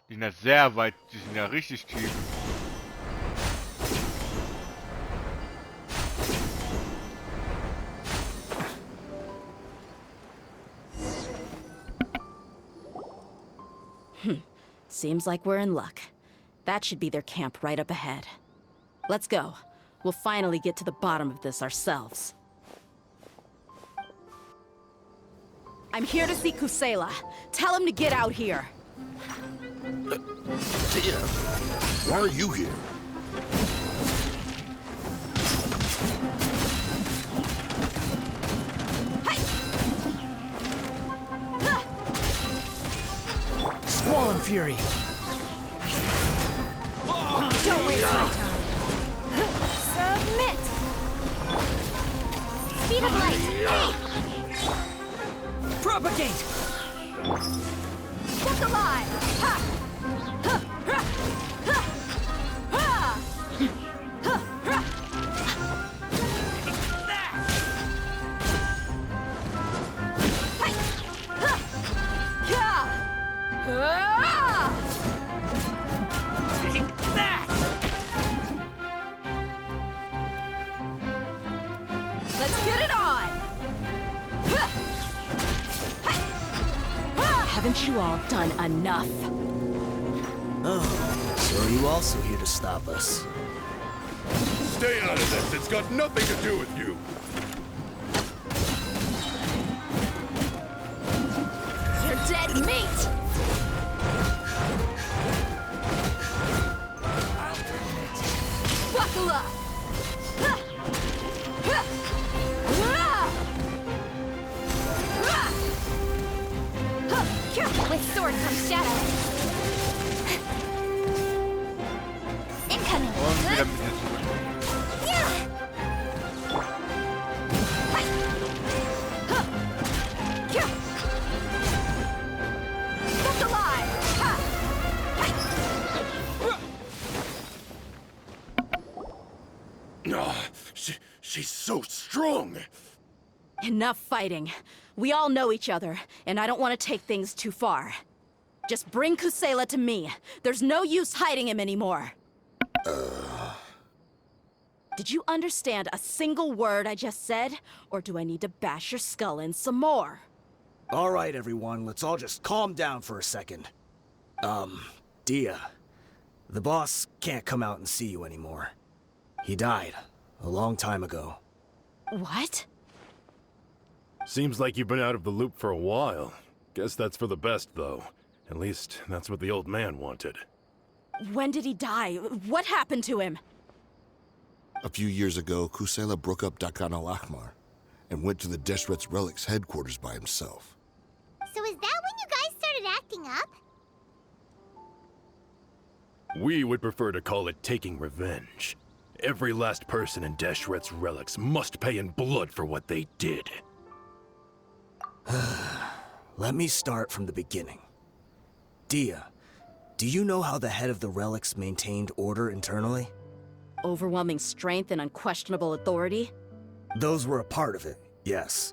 Die sind ja sehr weit, die sind ja richtig tief. Seems like we're in luck. That should be their camp right up ahead. Let's go. We'll finally get to the bottom of this ourselves. I'm here to see Kusela. Tell him to get out here. Tia, why are you here? Squall Fury. Don't waste my time. Submit! Speed of light! Propagate! Kept alive! Ha! Ha! Ha! Ha! Ha! Ha! Ha! Hi! Ha! Ya! Ah! Take that! Let's get it on! Haven't you all done enough? Oh, so are you also here to stop us? Stay out of this. It's got nothing to do with you. You're dead meat! Buckle up! Ha! Ha! Ah! Ah! Ha! With sword comes shadow. Incoming! Und wieder ein bisschen zurück. Yeah! Hi! Ha! Yeah! Kept alive! Ha! Hi! She's so strong. Enough fighting. We all know each other, and I don't want to take things too far. Just bring Kusela to me. There's no use hiding him anymore. Did you understand a single word I just said? Or do I need to bash your skull in some more? All right, everyone, let's all just calm down for a second. Dia, the boss can't come out and see you anymore. He died a long time ago. What? Seems like you've been out of the loop for a while. Guess that's for the best, though. At least, that's what the old man wanted. When did he die? What happened to him? A few years ago, Kusela broke up Dakan al-Ahmar and went to the Deshret's Relics headquarters by himself. So is that when you guys started acting up? We would prefer to call it taking revenge. Every last person in Deshret's Relics must pay in blood for what they did. Let me start from the beginning. Dia, do you know how the head of the Relics maintained order internally? Overwhelming strength and unquestionable authority? Those were a part of it, yes.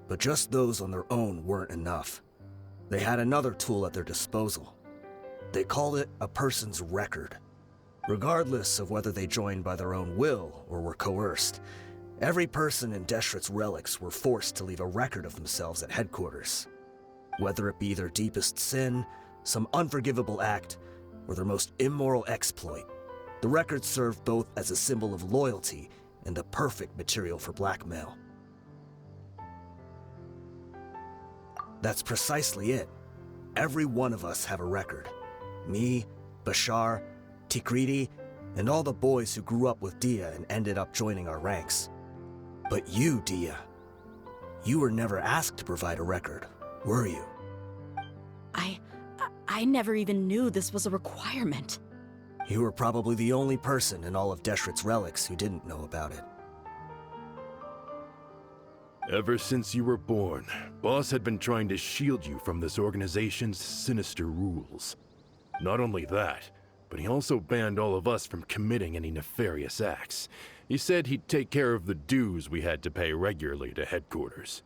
But just those on their own weren't enough. They had another tool at their disposal. They called it a person's record. Regardless of whether they joined by their own will or were coerced, every person in Deshret's Relics were forced to leave a record of themselves at headquarters. Whether it be their deepest sin, some unforgivable act, or their most immoral exploit, the record served both as a symbol of loyalty and the perfect material for blackmail. That's precisely it. Every one of us have a record. Me, Bashar, Tikriti, and all the boys who grew up with Dia and ended up joining our ranks. But you, Dia, you were never asked to provide a record, were you? I never even knew this was a requirement. You were probably the only person in all of Deshret's Relics who didn't know about it. Ever since you were born, Boss had been trying to shield you from this organization's sinister rules. Not only that, but he also banned all of us from committing any nefarious acts. He said he'd take care of the dues we had to pay regularly to headquarters.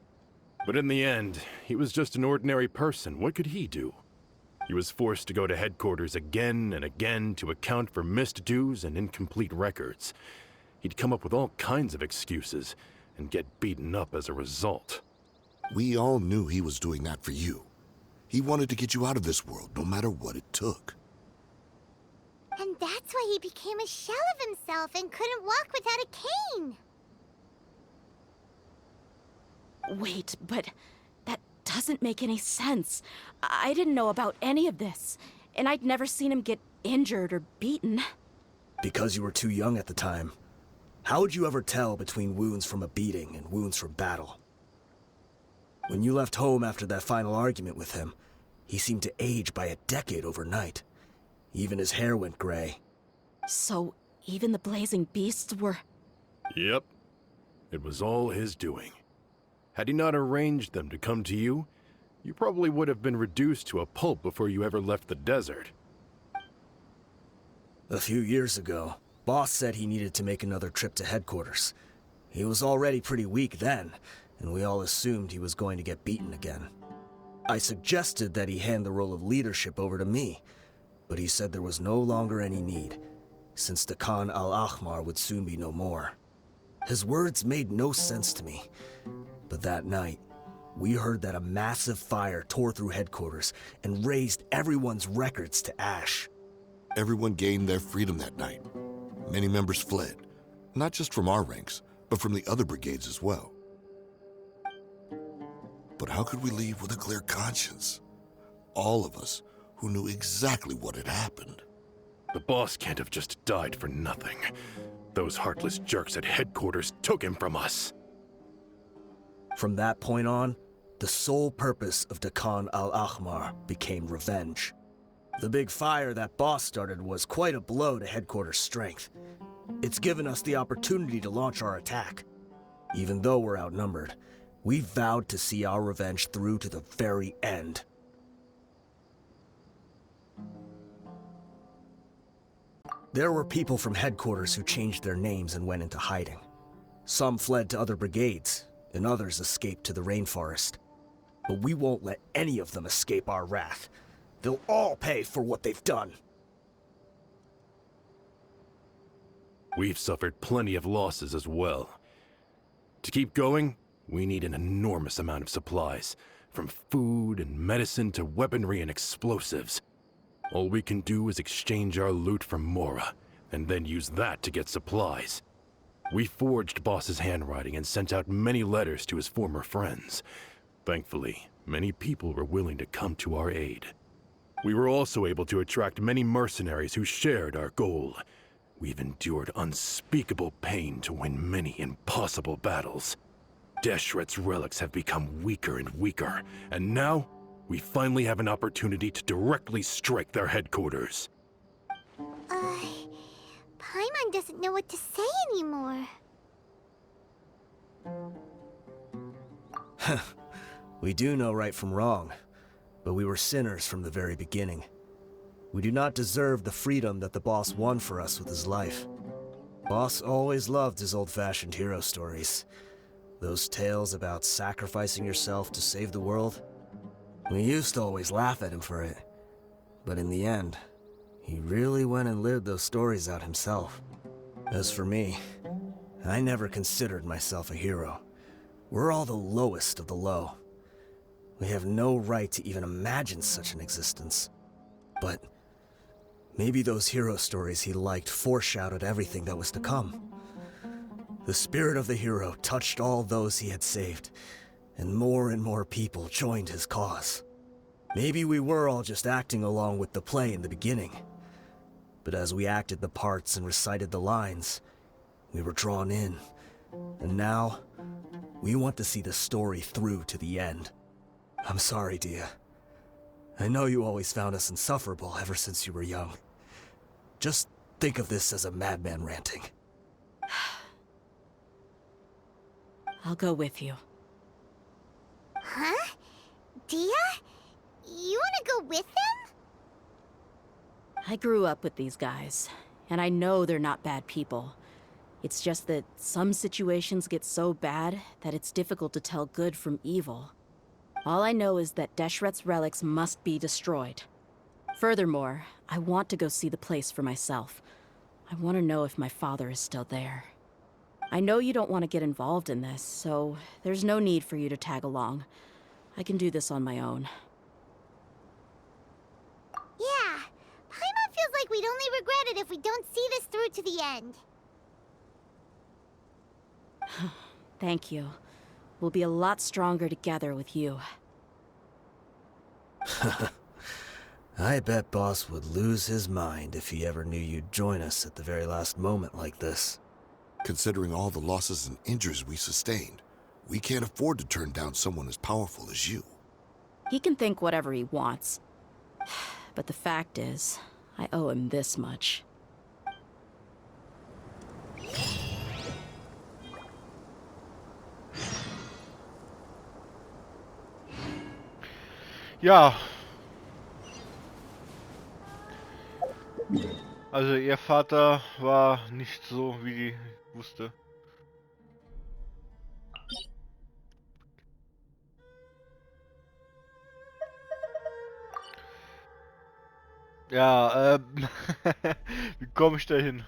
But in the end, he was just an ordinary person. What could he do? He was forced to go to headquarters again and again to account for missed dues and incomplete records. He'd come up with all kinds of excuses and get beaten up as a result. We all knew he was doing that for you. He wanted to get you out of this world, no matter what it took. And that's why he became a shell of himself and couldn't walk without a cane. Wait, but that doesn't make any sense. I didn't know about any of this, and I'd never seen him get injured or beaten. Because you were too young at the time. How would you ever tell between wounds from a beating and wounds from battle? When you left home after that final argument with him, he seemed to age by a decade overnight. Even his hair went gray. So, even the blazing beasts were... Yep. It was all his doing. Had he not arranged them to come to you, you probably would have been reduced to a pulp before you ever left the desert. A few years ago, Boss said he needed to make another trip to headquarters. He was already pretty weak then, and we all assumed he was going to get beaten again. I suggested that he hand the role of leadership over to me, but he said there was no longer any need, since the Khan al-Ahmar would soon be no more. His words made no sense to me, but that night, we heard that a massive fire tore through headquarters and razed everyone's records to ash. Everyone gained their freedom that night. Many members fled, not just from our ranks, but from the other brigades as well. But how could we leave with a clear conscience? All of us who knew exactly what had happened. The boss can't have just died for nothing. Those heartless jerks at headquarters took him from us. From that point on, the sole purpose of the Khan al-Ahmar became revenge. The big fire that Boss started was quite a blow to headquarters' strength. It's given us the opportunity to launch our attack. Even though we're outnumbered, we vowed to see our revenge through to the very end. There were people from headquarters who changed their names and went into hiding. Some fled to other brigades, and others escaped to the rainforest. But we won't let any of them escape our wrath. They'll all pay for what they've done. We've suffered plenty of losses as well. To keep going, we need an enormous amount of supplies, from food and medicine to weaponry and explosives. All we can do is exchange our loot from Mora, and then use that to get supplies. We forged Boss's handwriting and sent out many letters to his former friends. Thankfully, many people were willing to come to our aid. We were also able to attract many mercenaries who shared our goal. We've endured unspeakable pain to win many impossible battles. Deshret's relics have become weaker and weaker, and now we finally have an opportunity to directly strike their headquarters. Paimon doesn't know what to say anymore. We do know right from wrong, but we were sinners from the very beginning. We do not deserve the freedom that the boss won for us with his life. Boss always loved his old-fashioned hero stories. Those tales about sacrificing yourself to save the world. We used to always laugh at him for it. But in the end, he really went and lived those stories out himself. As for me, I never considered myself a hero. We're all the lowest of the low. We have no right to even imagine such an existence. But maybe those hero stories he liked foreshadowed everything that was to come. The spirit of the hero touched all those he had saved, and more people joined his cause. Maybe we were all just acting along with the play in the beginning. But as we acted the parts and recited the lines, we were drawn in. And now, we want to see the story through to the end. I'm sorry, Dia. I know you always found us insufferable ever since you were young. Just think of this as a madman ranting. I'll go with you. Huh? Dia? You wanna go with them? I grew up with these guys, and I know they're not bad people. It's just that some situations get so bad that it's difficult to tell good from evil. All I know is that Deshret's relics must be destroyed. Furthermore, I want to go see the place for myself. I want to know if my father is still there. I know you don't want to get involved in this, so there's no need for you to tag along. I can do this on my own. Yeah, Paimon feels like we'd only regret it if we don't see this through to the end. Thank you. We'll be a lot stronger together with you. I bet Boss would lose his mind if he ever knew you'd join us at the very last moment like this. Considering all the losses and injuries we sustained, we can't afford to turn down someone as powerful as you. He can think whatever he wants. But the fact is, I owe him this much. Ja. Also ihr Vater war nicht so, wie die wusste. Ja, wie komme ich da hin?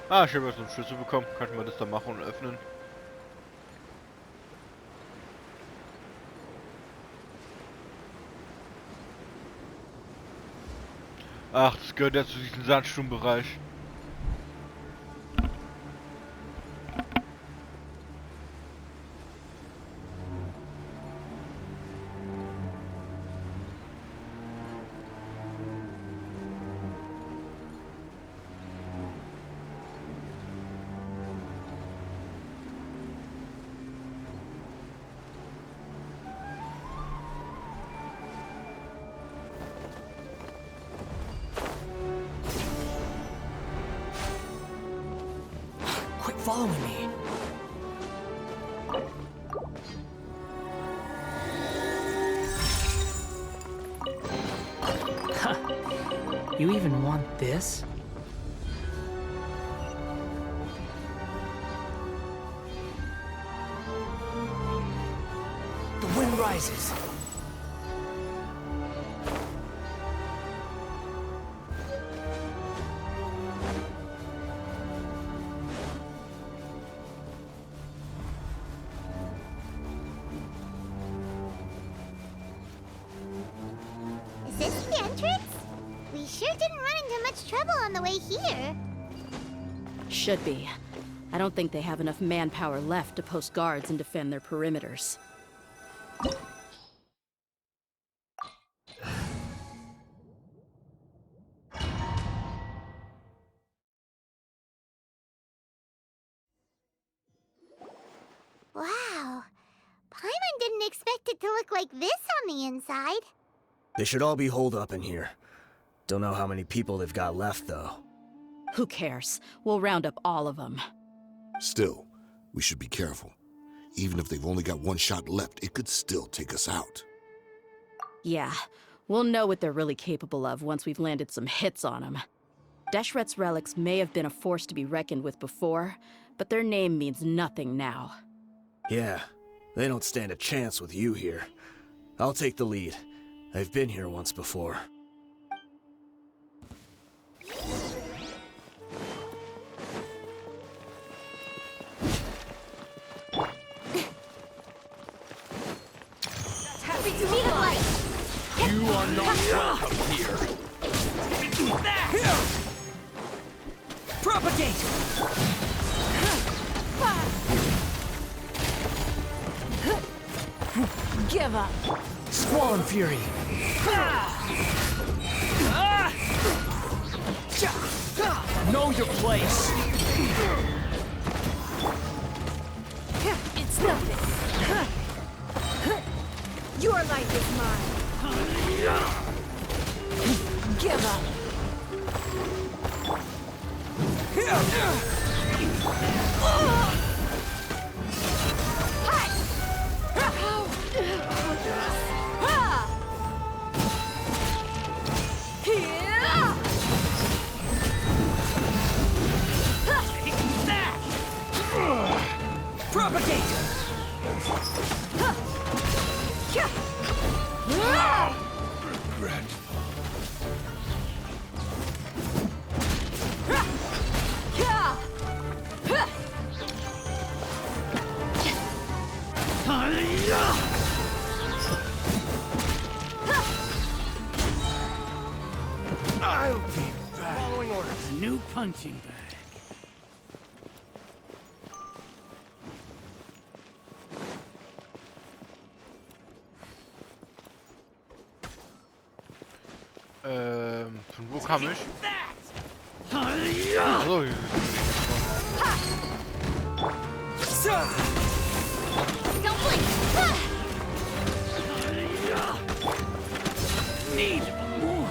Ah, ich habe jetzt einen Schlüssel bekommen. Könnten wir das da machen und öffnen? Ach, das gehört ja zu diesem Sandsturmbereich. Quit following me. You even want this? The wind rises. Is this the entrance? We sure didn't run into much trouble on the way here. Should be. I don't think they have enough manpower left to post guards and defend their perimeters. Wow. Paimon didn't expect it to look like this on the inside. They should all be holed up in here. Don't know how many people they've got left, though. Who cares? We'll round up all of them. Still, we should be careful. Even if they've only got one shot left, it could still take us out. Yeah, we'll know what they're really capable of once we've landed some hits on them. Deshret's relics may have been a force to be reckoned with before, but their name means nothing now. Yeah, they don't stand a chance with you here. I'll take the lead. I've been here once before. Happy to meet light. You are not welcome here. Propagate! Give up! Squall Fury! Know your place! It's nothing. Your life is mine. Give up. I'll be back. Following orders. New punching bag. Von wo kam ich? That. Hallo. Don't blink! Need more.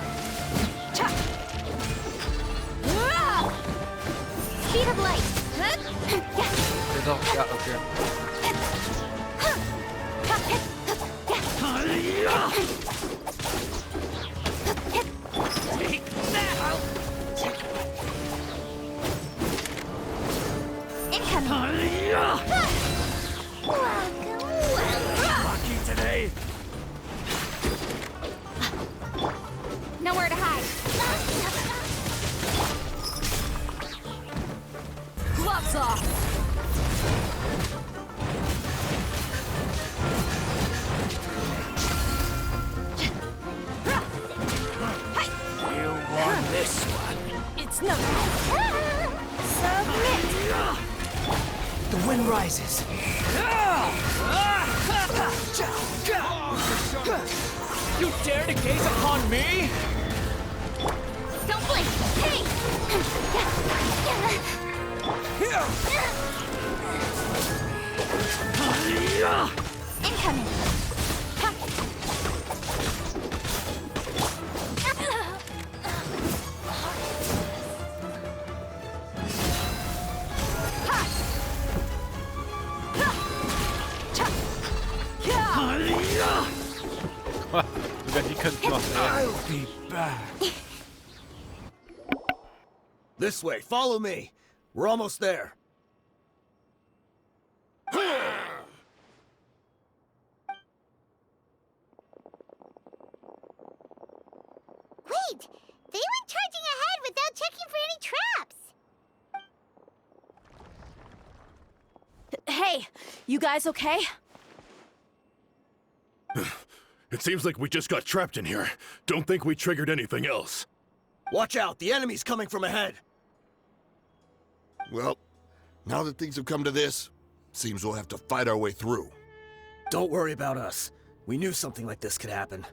Speed of light! Ja, okay. Take that. Incoming! Lucky today. Nowhere to hide. Gloves off! You won this one. It's no... Submit! The wind rises. You dare to gaze upon me? Don't blink! Hey! Incoming! Sogar die können es machen. I'll be back. This way, follow me. We're almost there. Wait! They went charging ahead without checking for any traps! Hey, you guys okay? It seems like we just got trapped in here. Don't think we triggered anything else. Watch out, the enemy's coming from ahead. Well, now that things have come to this, seems we'll have to fight our way through. Don't worry about us. We knew something like this could happen.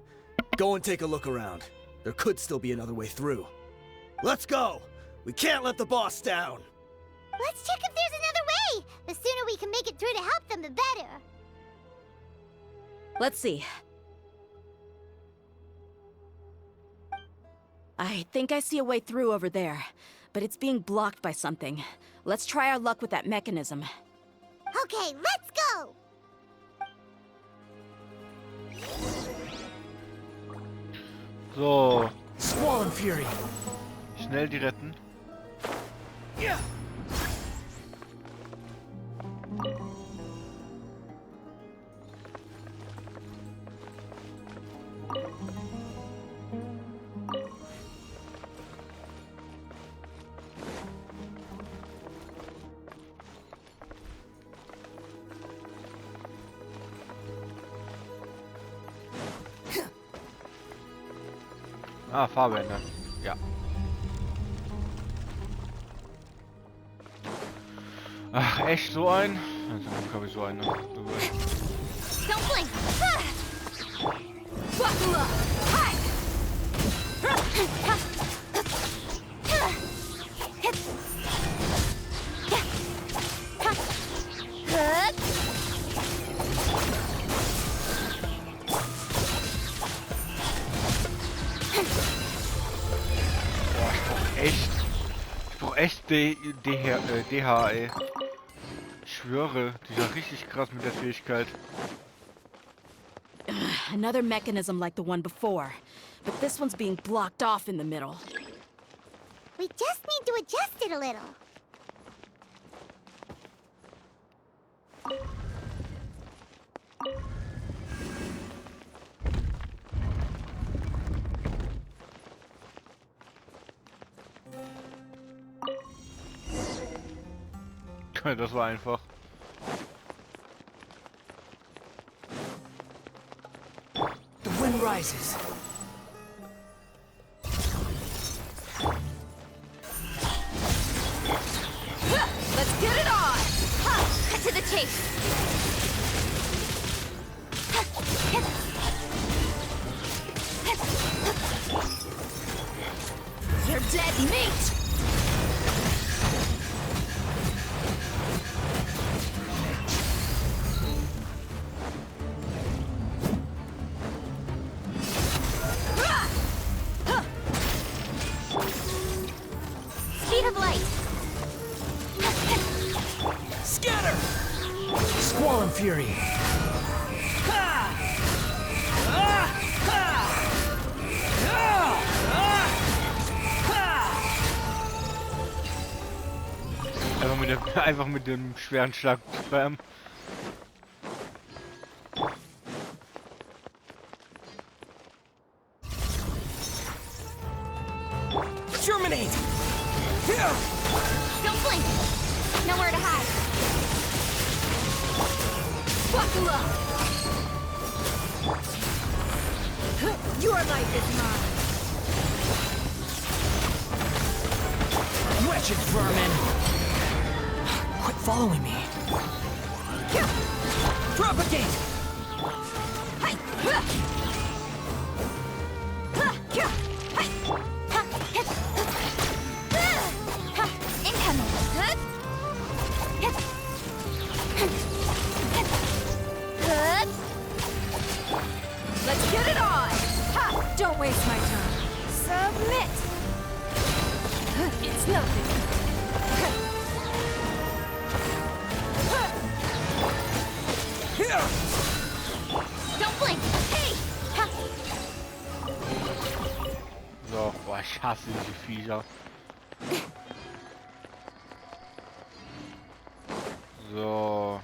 Go and take a look around. There could still be another way through. Let's go! We can't let the boss down! Let's check if there's another way! The sooner we can make it through to help them, the better! Let's see. I think I see a way through over there, but it's being blocked by something. Let's try our luck with that mechanism. Okay, let's go! So, Squall and Fury. schnell die retten. Yeah. Ah, Farbe ändern. Ja. Ach, echt so ein? Also, habe ich so einen. Don't blink! Buckle up! Ich brauch echt DH, ey. Ich schwöre, die ist richtig krass mit der Fähigkeit. Another mechanism like the one before, but this one's being blocked off in the middle. We just need to adjust it a little. Das war einfach. sun rises. Let's get it on! Cut to the chase! You're dead meat! Speed of light! Scatter! Squall and fury. Einfach mit dem schweren Schlag spammen. Germinate! Don't blink! Nowhere to hide! Buckle up! Your life is mine! Wretched vermin! Quit following me. Propagate! Incoming! Let's get it on! Don't waste my time. Submit! It's nothing. Don't blink! Hey! So, boah, ich hasse diese Viecher. So.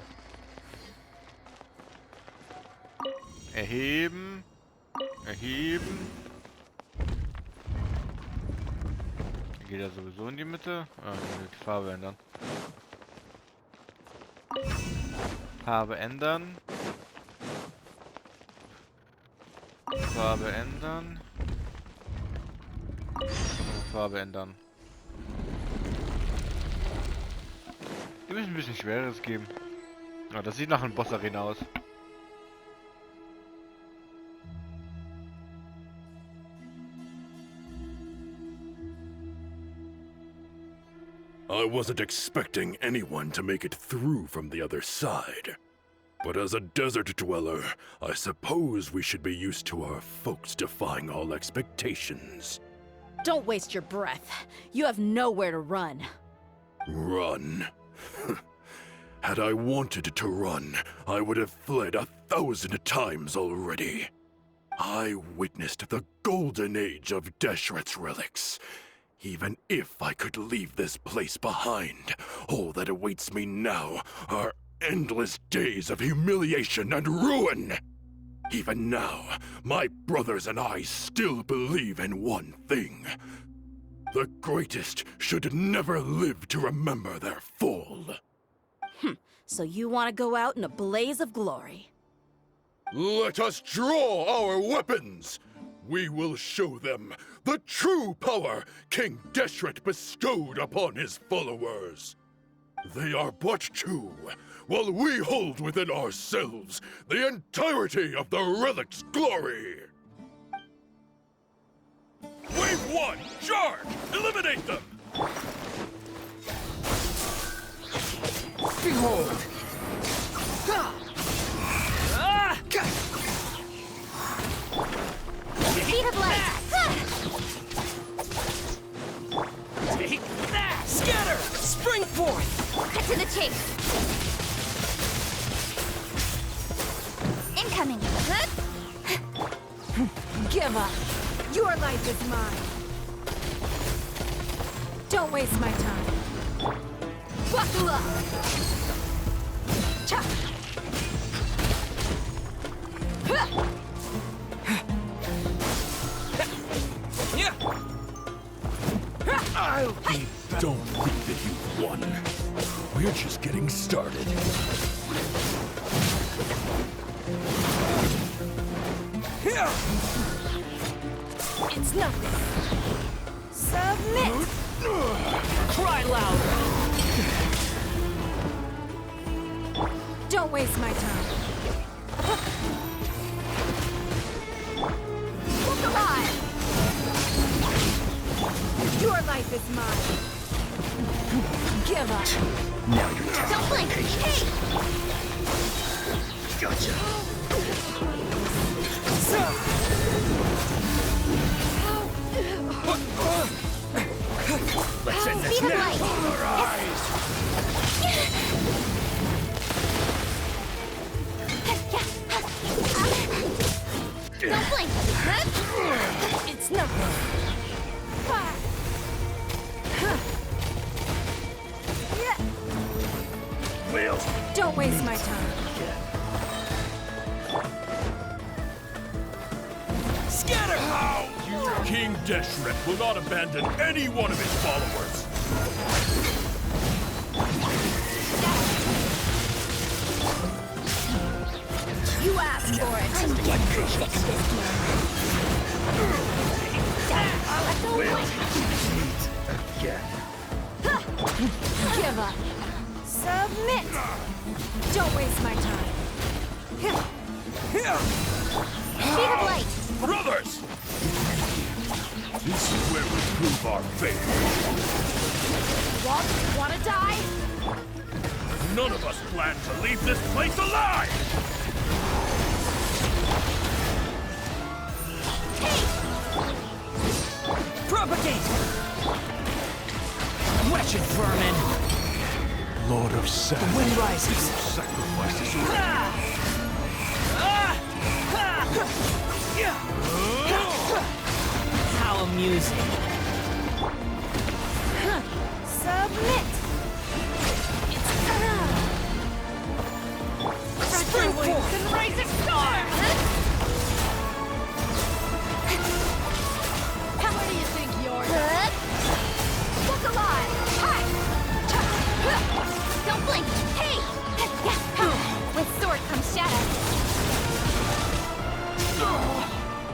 Erheben. Erheben. Geht er sowieso in die Mitte? Ah, die Farbe ändern. Farbe ändern. Farbe ändern. Farbe ändern. Die müssen ein bisschen Schwereres geben. Ja, das sieht nach einem Boss-Arena aus. I wasn't expecting anyone to make it through from the other side. But as a desert dweller, I suppose we should be used to our folks defying all expectations. Don't waste your breath. You have nowhere to run. Run? Had I wanted to run, I would have fled 1,000 times already. I witnessed the golden age of Deshret's relics. Even if I could leave this place behind, all that awaits me now are endless days of humiliation and ruin. Even now, my brothers and I still believe in one thing. The greatest should never live to remember their fall. So you want to go out in a blaze of glory. Let us draw our weapons! We will show them the true power King Deshret bestowed upon his followers. They are but two, while we hold within ourselves the entirety of the relic's glory. Wave 1, charge! Eliminate them! Behold! Speed of light! Take that! Scatter! Spring forth! Cut to the chase! Incoming! Give up. Your life is mine. Don't waste my time. Buckle up. Cha. I'll be back. Don't think that you've won. We're just getting started. Here! It's nothing. Submit! Cry louder! Don't waste my time. Look alive! Your life is mine. Give up. Now you're testing Don't blink! Hey! Gotcha. Let's end this Speed of now. light! Polarized. Don't blink! It's nothing. Will. Don't waste my time. Scatter! How? King Deshret will not abandon any one of his followers. You asked for it. Like patience. Will. Again. Give up. Submit. Don't waste my time. Speed of light! Brothers! This is where we prove our faith. Wanna die? None of us plan to leave this place alive! Propagate! Wretched vermin! Lord of Sand, Wind rises. sacrifices are How amusing. Submit. Spring forth! And raise a storm. Where do you think you're? Look alive. Hi. Don't blink! Hey! With sword comes shadow.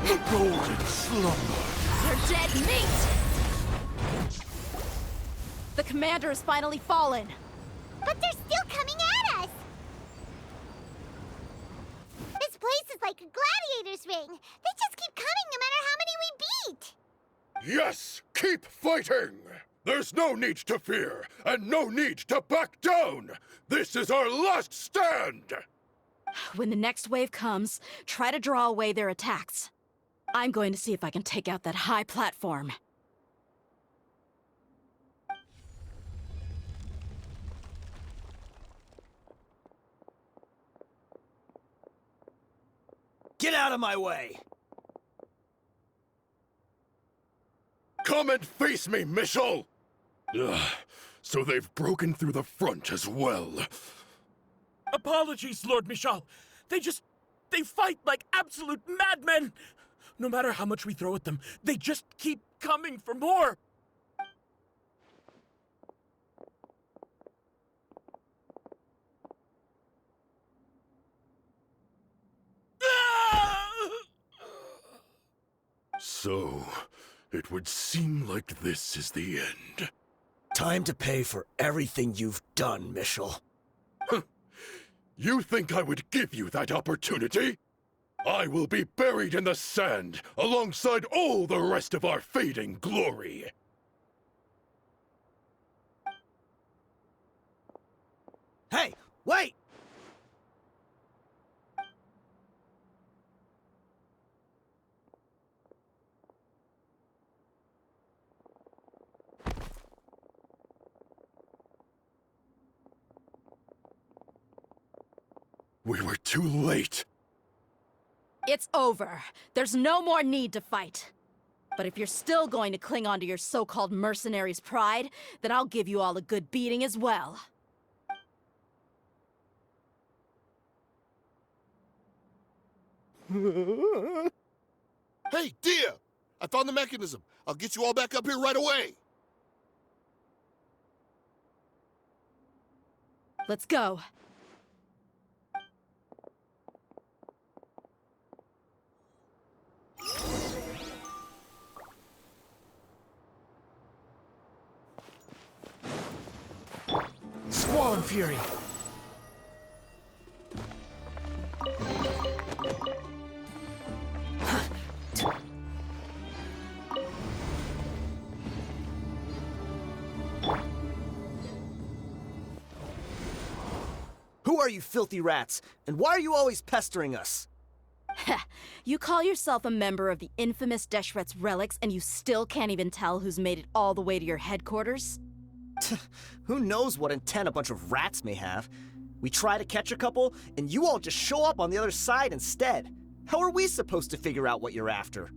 the golden slumber. They're dead meat. The commander has finally fallen. But they're still coming at us! This place is like a gladiator's ring. They just keep coming no matter how many we beat! Yes, keep fighting! There's no need to fear, and no need to back down! This is our last stand! When the next wave comes, try to draw away their attacks. I'm going to see if I can take out that high platform. Get out of my way! Come and face me, Michel! Ugh, so they've broken through the front as well. Apologies, Lord Michal. They fight like absolute madmen. No matter how much we throw at them, they just keep coming for more. So, it would seem like this is the end. Time to pay for everything you've done, Michel. You think I would give you that opportunity? I will be buried in the sand alongside all the rest of our fading glory. Hey, wait! We were too late. It's over. There's no more need to fight. But if you're still going to cling on to your so-called mercenary's pride, then I'll give you all a good beating as well. Hey, Dia! I found the mechanism. I'll get you all back up here right away. Let's go. Fallen Fury. Who are you filthy rats? And why are you always pestering us? You call yourself a member of the infamous Deshret's relics, and you still can't even tell who's made it all the way to your headquarters? Who knows what intent a bunch of rats may have? We try to catch a couple, and you all just show up on the other side instead. How are we supposed to figure out what you're after?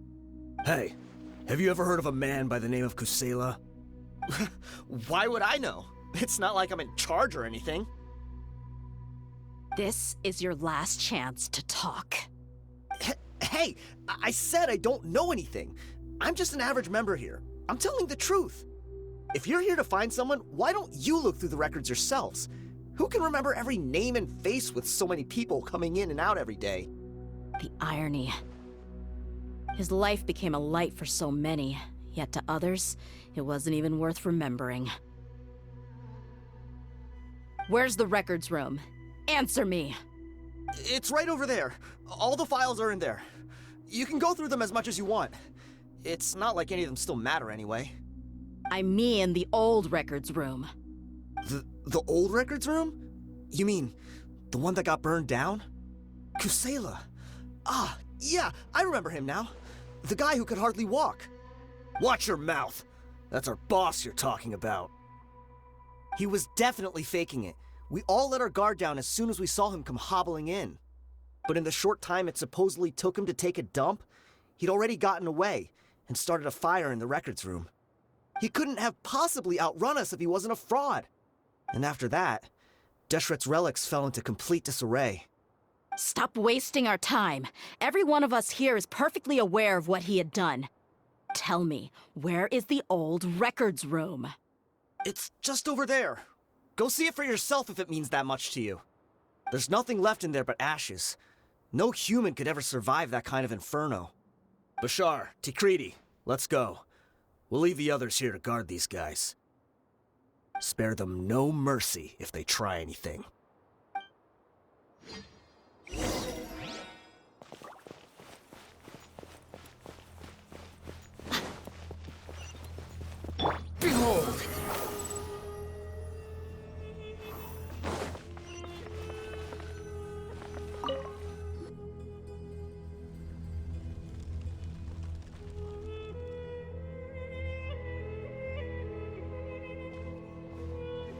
Hey, have you ever heard of a man by the name of Kusela? Why would I know? It's not like I'm in charge or anything. This is your last chance to talk. Hey, I said I don't know anything. I'm just an average member here. I'm telling the truth. If you're here to find someone, why don't you look through the records yourselves? Who can remember every name and face with so many people coming in and out every day? The irony. His life became a light for so many, yet to others, it wasn't even worth remembering. Where's the records room? Answer me! It's right over there. All the files are in there. You can go through them as much as you want. It's not like any of them still matter anyway. I mean the old records room. The old records room? You mean the one that got burned down? Kusela. Ah, yeah, I remember him now. The guy who could hardly walk. Watch your mouth. That's our boss you're talking about. He was definitely faking it. We all let our guard down as soon as we saw him come hobbling in. But in the short time it supposedly took him to take a dump, he'd already gotten away and started a fire in the records room. He couldn't have possibly outrun us if he wasn't a fraud. And after that, Deshret's relics fell into complete disarray. Stop wasting our time. Every one of us here is perfectly aware of what he had done. Tell me, where is the old records room? It's just over there. Go see it for yourself if it means that much to you. There's nothing left in there but ashes. No human could ever survive that kind of inferno. Bashar, Tikriti, let's go. We'll leave the others here to guard these guys. Spare them no mercy if they try anything. Behold!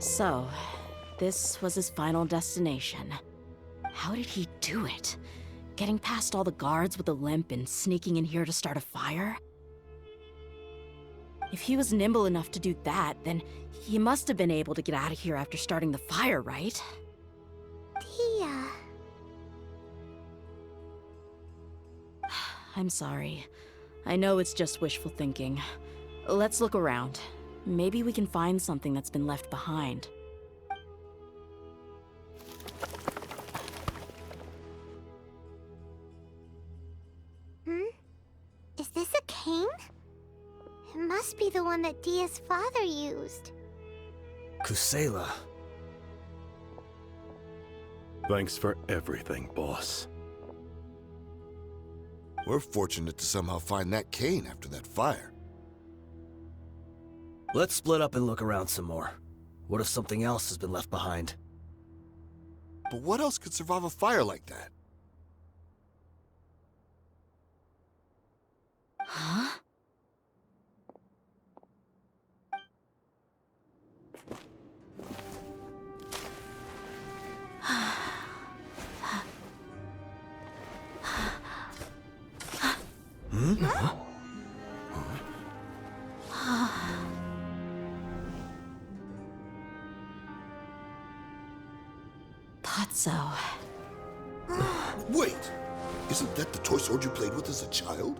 So, this was his final destination. How did he do it? Getting past all the guards with a limp and sneaking in here to start a fire? If he was nimble enough to do that, then he must have been able to get out of here after starting the fire, right? Tia. I'm sorry. I know it's just wishful thinking. Let's look around. Maybe we can find something that's been left behind. Is this a cane? It must be the one that Dia's father used. Kusela. Thanks for everything, boss. We're fortunate to somehow find that cane after that fire. Let's split up and look around some more. What if something else has been left behind? But what else could survive a fire like that? Huh? Thought so. Wait! Isn't that the toy sword you played with as a child?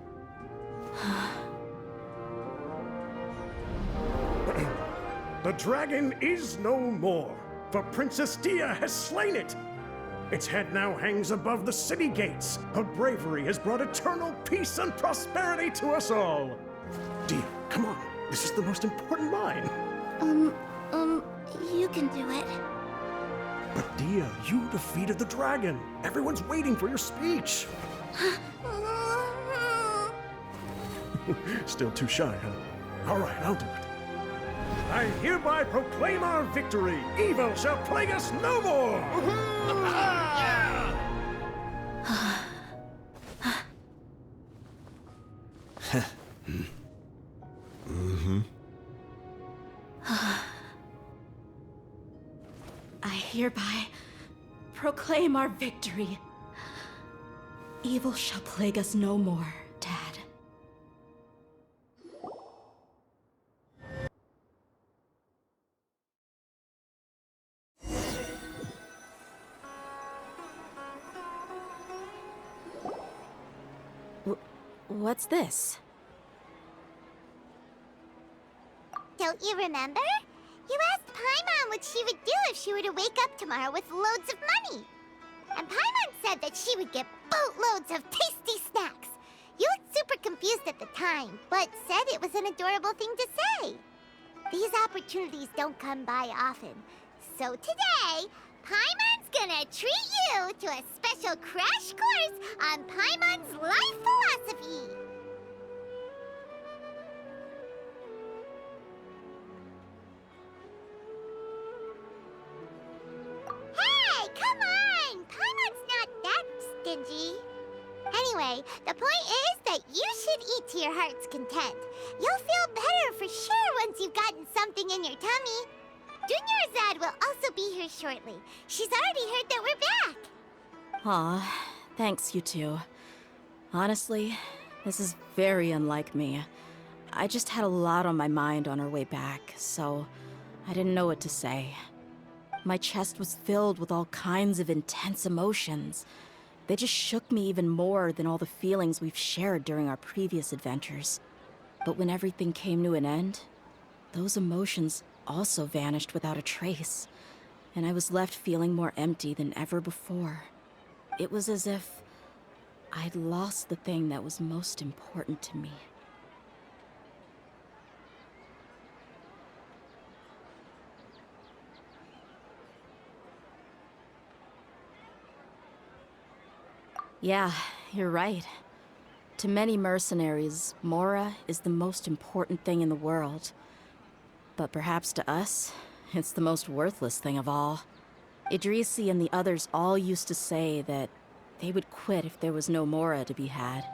The dragon is no more, for Princess Dia has slain it. Its head now hangs above the city gates. Her bravery has brought eternal peace and prosperity to us all. Dia, come on. This is the most important line. You can do it. But Dia, you defeated the dragon. Everyone's waiting for your speech. Still too shy, huh? All right, I'll do it. I hereby proclaim our victory. Evil shall plague us no more. I hereby proclaim our victory. Evil shall plague us no more, Dad. What's this? Don't you remember? You asked Paimon what she would do if she were to wake up tomorrow with loads of money. And Paimon said that she would get boatloads of tasty snacks. You looked super confused at the time, but said it was an adorable thing to say. These opportunities don't come by often. So today, Paimon's gonna treat you to a special crash course on Paimon's life philosophy. Hey, come on! Paimon's not that stingy. Anyway, the point is that you should eat to your heart's content. You'll feel better for sure once you've gotten something in your tummy. Dunyarzad will also be here shortly. She's already heard that we're back. Aw, thanks, you two. Honestly, this is very unlike me. I just had a lot on my mind on our way back, so I didn't know what to say. My chest was filled with all kinds of intense emotions. They just shook me even more than all the feelings we've shared during our previous adventures. But when everything came to an end, those emotions also vanished without a trace, and I was left feeling more empty than ever before. It was as if I'd lost the thing that was most important to me. Yeah, you're right. To many mercenaries, Mora is the most important thing in the world. But perhaps to us, it's the most worthless thing of all. Idrisi and the others all used to say that they would quit if there was no Mora to be had.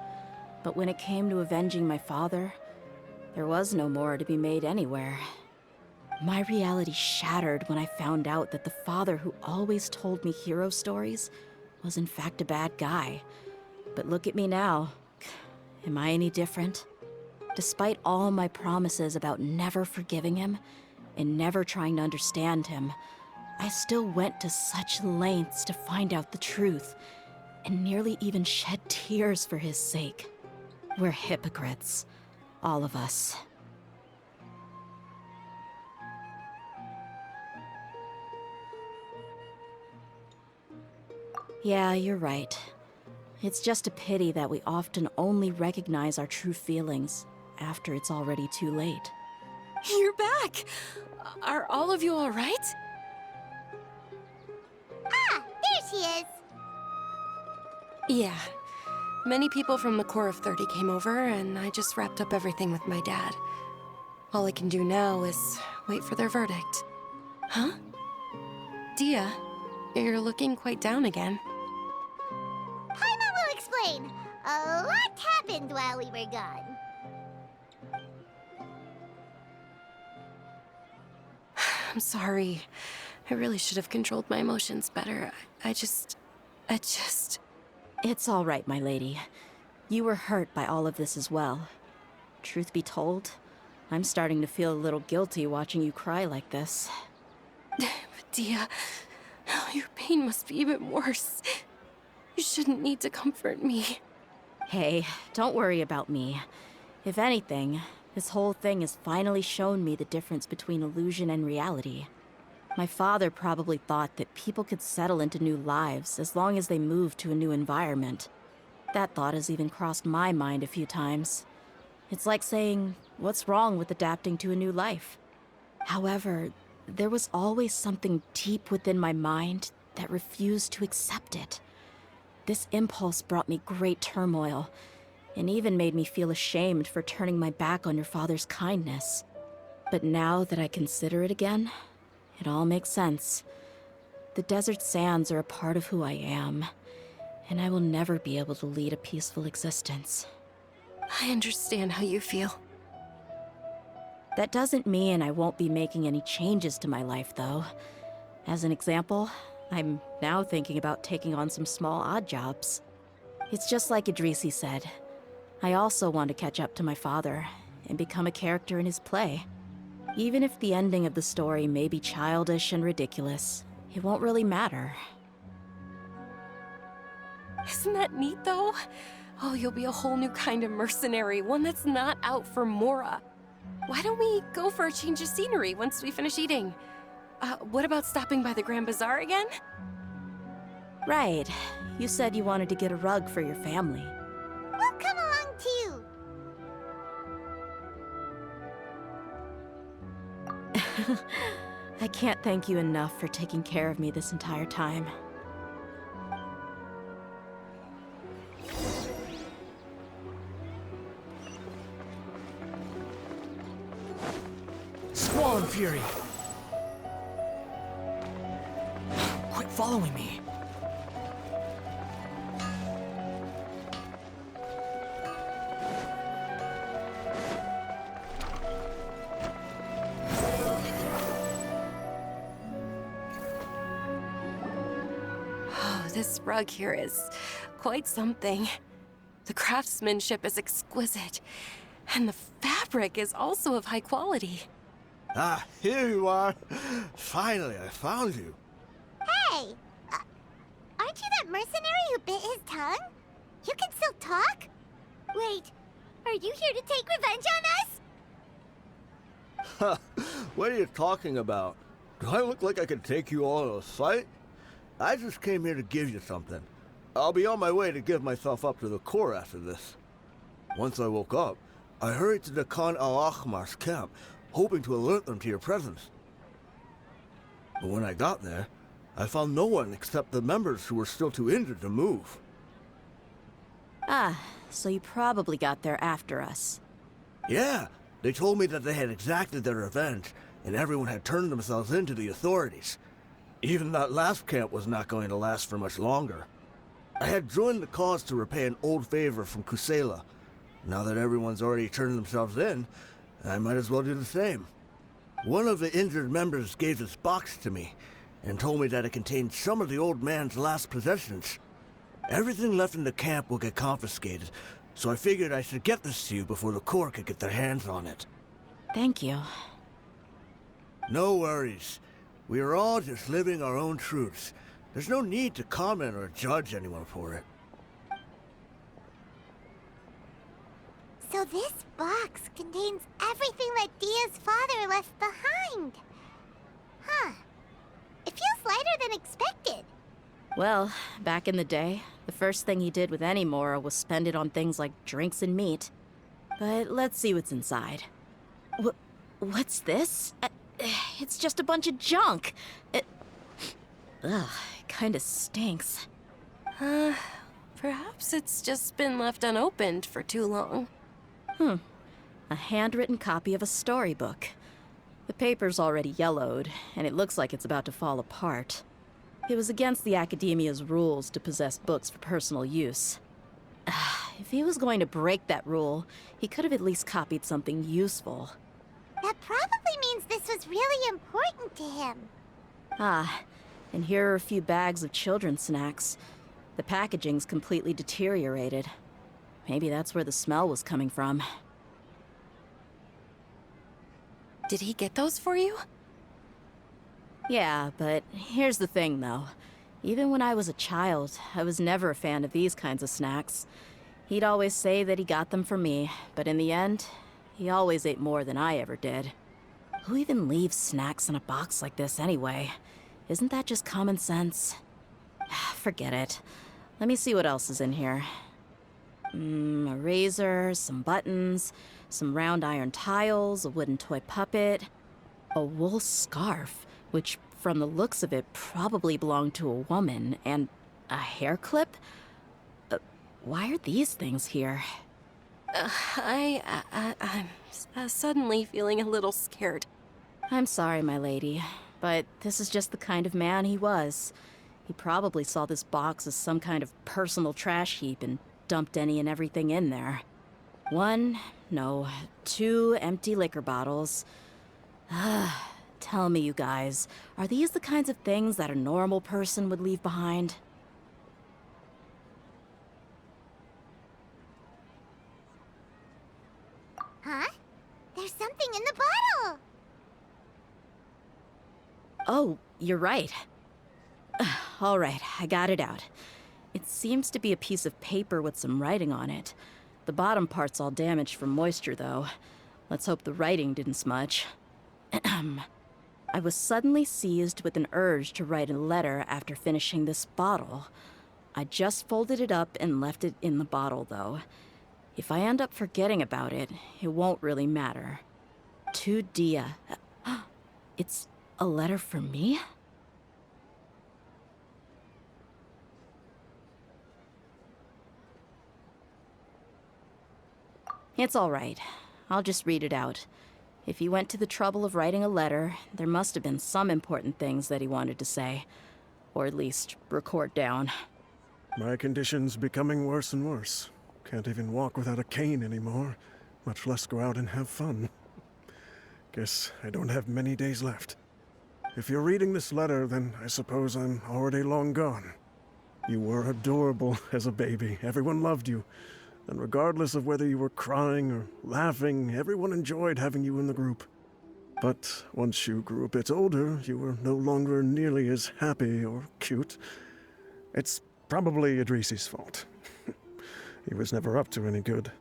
But when it came to avenging my father, there was no Mora to be made anywhere. My reality shattered when I found out that the father who always told me hero stories was in fact a bad guy. But look at me now. Am I any different? Despite all my promises about never forgiving him and never trying to understand him, I still went to such lengths to find out the truth, and nearly even shed tears for his sake. We're hypocrites, all of us. Yeah, you're right. It's just a pity that we often only recognize our true feelings after it's already too late. You're back! Are all of you all right? Ah, there she is. Yeah. Many people from the Corps of 30 came over, and I just wrapped up everything with my dad. All I can do now is wait for their verdict. Huh? Dia, you're looking quite down again. Paimon will explain. A lot happened while we were gone. I'm sorry. I really should have controlled my emotions better. I just... It's all right, my lady. You were hurt by all of this as well. Truth be told, I'm starting to feel a little guilty watching you cry like this. But Dia, your pain must be even worse. You shouldn't need to comfort me. Hey, don't worry about me. If anything, this whole thing has finally shown me the difference between illusion and reality. My father probably thought that people could settle into new lives as long as they moved to a new environment. That thought has even crossed my mind a few times. It's like saying, what's wrong with adapting to a new life? However, there was always something deep within my mind that refused to accept it. This impulse brought me great turmoil, and even made me feel ashamed for turning my back on your father's kindness. But now that I consider it again, it all makes sense. The desert sands are a part of who I am, and I will never be able to lead a peaceful existence. I understand how you feel. That doesn't mean I won't be making any changes to my life, though. As an example, I'm now thinking about taking on some small odd jobs. It's just like Idrisi said. I also want to catch up to my father and become a character in his play. Even if the ending of the story may be childish and ridiculous, it won't really matter. Isn't that neat, though? Oh, you'll be a whole new kind of mercenary, one that's not out for Mora. Why don't we go for a change of scenery once we finish eating? What about stopping by the Grand Bazaar again? Right. You said you wanted to get a rug for your family. We'll come along too. I can't thank you enough for taking care of me this entire time. Squall and Fury! Quit following me. Oh, this rug here is quite something. The craftsmanship is exquisite, and the fabric is also of high quality. Ah, here you are. Finally, I found you. Hey! Aren't you that mercenary who bit his tongue? You can still talk? Wait, are you here to take revenge on us? What are you talking about? Do I look like I could take you all in a fight? I just came here to give you something. I'll be on my way to give myself up to the Corps after this. Once I woke up, I hurried to the Khan al-Ahmar's camp, hoping to alert them to your presence. But when I got there, I found no one except the members who were still too injured to move. Ah, so you probably got there after us. Yeah, they told me that they had exacted their revenge, and everyone had turned themselves in to the authorities. Even that last camp was not going to last for much longer. I had joined the cause to repay an old favor from Kusela. Now that everyone's already turned themselves in, I might as well do the same. One of the injured members gave this box to me, and told me that it contained some of the old man's last possessions. Everything left in the camp will get confiscated, so I figured I should get this to you before the Corps could get their hands on it. Thank you. No worries. We are all just living our own truths. There's no need to comment or judge anyone for it. So this box contains everything that Dia's father left behind. Huh. It feels lighter than expected. Well, back in the day, the first thing he did with any Mora was spend it on things like drinks and meat. But let's see what's inside. What's this? It's just a bunch of junk. It kinda stinks. Perhaps it's just been left unopened for too long. A handwritten copy of a storybook. The paper's already yellowed, and it looks like it's about to fall apart. It was against the Academia's rules to possess books for personal use. If he was going to break that rule, he could have at least copied something useful. That probably means this was really important to him. And here are a few bags of children's snacks. The packaging's completely deteriorated. Maybe that's where the smell was coming from. Did he get those for you? Yeah, but here's the thing, though. Even when I was a child, I was never a fan of these kinds of snacks. He'd always say that he got them for me, but in the end, he always ate more than I ever did. Who even leaves snacks in a box like this anyway? Isn't that just common sense? Forget it. Let me see what else is in here. A razor, some buttons, some round iron tiles, a wooden toy puppet. A wool scarf, which from the looks of it probably belonged to a woman, and a hair clip? Why are these things here? I'm suddenly feeling a little scared. I'm sorry, my lady, but this is just the kind of man he was. He probably saw this box as some kind of personal trash heap and dumped any and everything in there. 2 empty liquor bottles. Tell me, you guys, are these the kinds of things that a normal person would leave behind? Huh? There's something in the bottle! Oh, you're right. All right, I got it out. It seems to be a piece of paper with some writing on it. The bottom part's all damaged from moisture, though. Let's hope the writing didn't smudge. I was suddenly seized with an urge to write a letter after finishing this bottle. I just folded it up and left it in the bottle, though. If I end up forgetting about it, it won't really matter. To Dia. It's a letter for me? It's all right. I'll just read it out. If he went to the trouble of writing a letter, there must have been some important things that he wanted to say. Or at least record down. My condition's becoming worse and worse. Can't even walk without a cane anymore, much less go out and have fun. Guess I don't have many days left. If you're reading this letter, then I suppose I'm already long gone. You were adorable as a baby. Everyone loved you. And regardless of whether you were crying or laughing, everyone enjoyed having you in the group. But once you grew a bit older, you were no longer nearly as happy or cute. It's probably Idrisi's fault. He was never up to any good.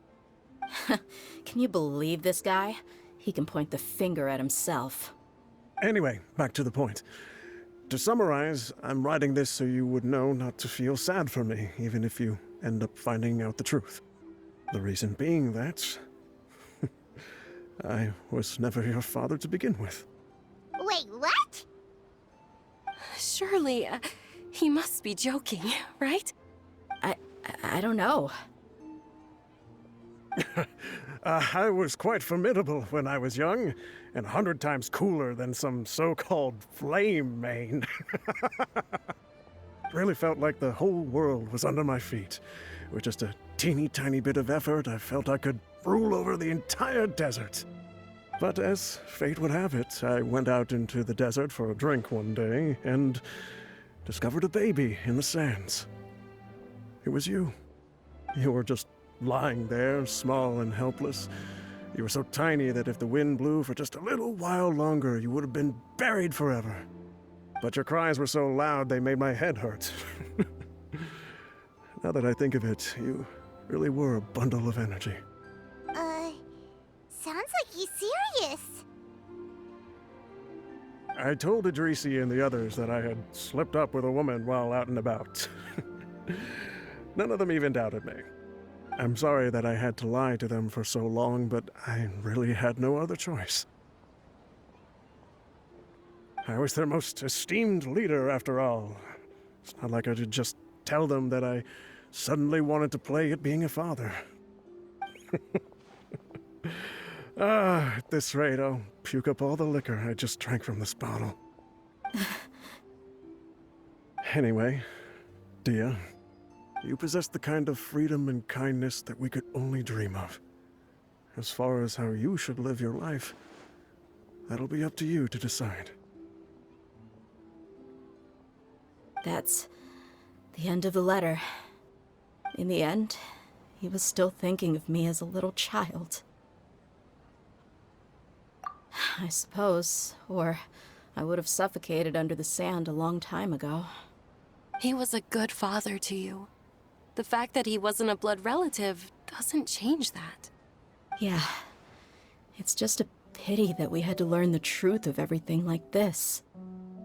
Can you believe this guy? He can point the finger at himself. Anyway, back to the point. To summarize, I'm writing this so you would know not to feel sad for me, even if you end up finding out the truth. The reason being that I was never your father to begin with. Wait, what? Surely, he must be joking, right? I don't know. I was quite formidable when I was young, and 100 times cooler than some so-called flame main. It really felt like the whole world was under my feet. With just a teeny tiny bit of effort, I felt I could rule over the entire desert. But as fate would have it, I went out into the desert for a drink one day, and discovered a baby in the sands. It was you. You were just lying there, small and helpless. You were so tiny that if the wind blew for just a little while longer, you would have been buried forever. But your cries were so loud they made my head hurt. Now that I think of it, you really were a bundle of energy. Sounds like he's serious. I told Idrisi and the others that I had slipped up with a woman while out and about. None of them even doubted me. I'm sorry that I had to lie to them for so long, but I really had no other choice. I was their most esteemed leader, after all. It's not like I could just tell them that I suddenly wanted to play at being a father. At this rate, I'll puke up all the liquor I just drank from this bottle. Anyway, Dia, you possess the kind of freedom and kindness that we could only dream of. As far as how you should live your life, that'll be up to you to decide. That's the end of the letter. In the end, he was still thinking of me as a little child. I suppose, or I would have suffocated under the sand a long time ago. He was a good father to you. The fact that he wasn't a blood relative doesn't change that. Yeah. It's just a pity that we had to learn the truth of everything like this.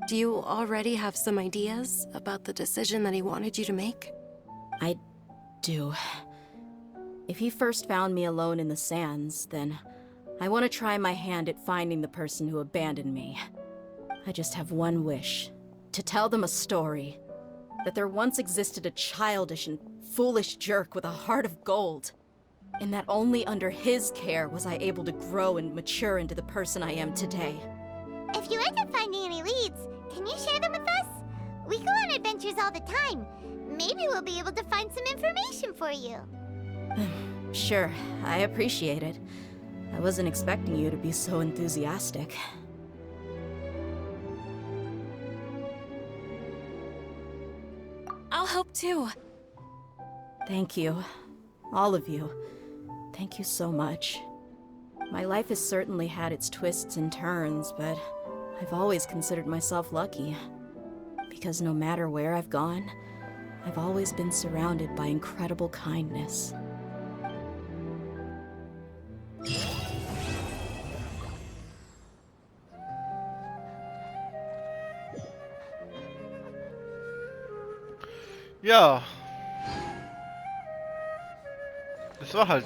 Do you already have some ideas about the decision that he wanted you to make? I do. If he first found me alone in the sands, then I want to try my hand at finding the person who abandoned me. I just have one wish. To tell them a story. That there once existed a childish and foolish jerk with a heart of gold. And that only under his care was I able to grow and mature into the person I am today. If you end up finding any leads, can you share them with us? We go on adventures all the time. Maybe we'll be able to find some information for you. Sure, I appreciate it. I wasn't expecting you to be so enthusiastic. I'll help too. Thank you. All of you. Thank you so much. My life has certainly had its twists and turns, but I've always considered myself lucky. Because no matter where I've gone, I've always been surrounded by incredible kindness. Ja. Das war halt.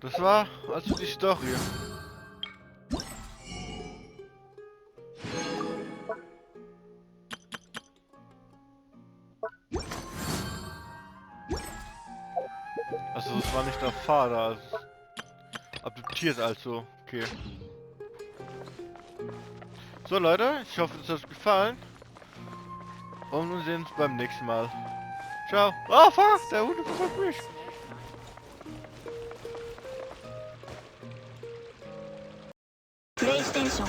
Das war also die Story. Also es war nicht der Vater, also adoptiert also. Okay. So Leute, ich hoffe es hat euch gefallen. Und wir sehen uns beim nächsten Mal. Ciao. Oh fuck, der Hund verfolgt mich. PlayStation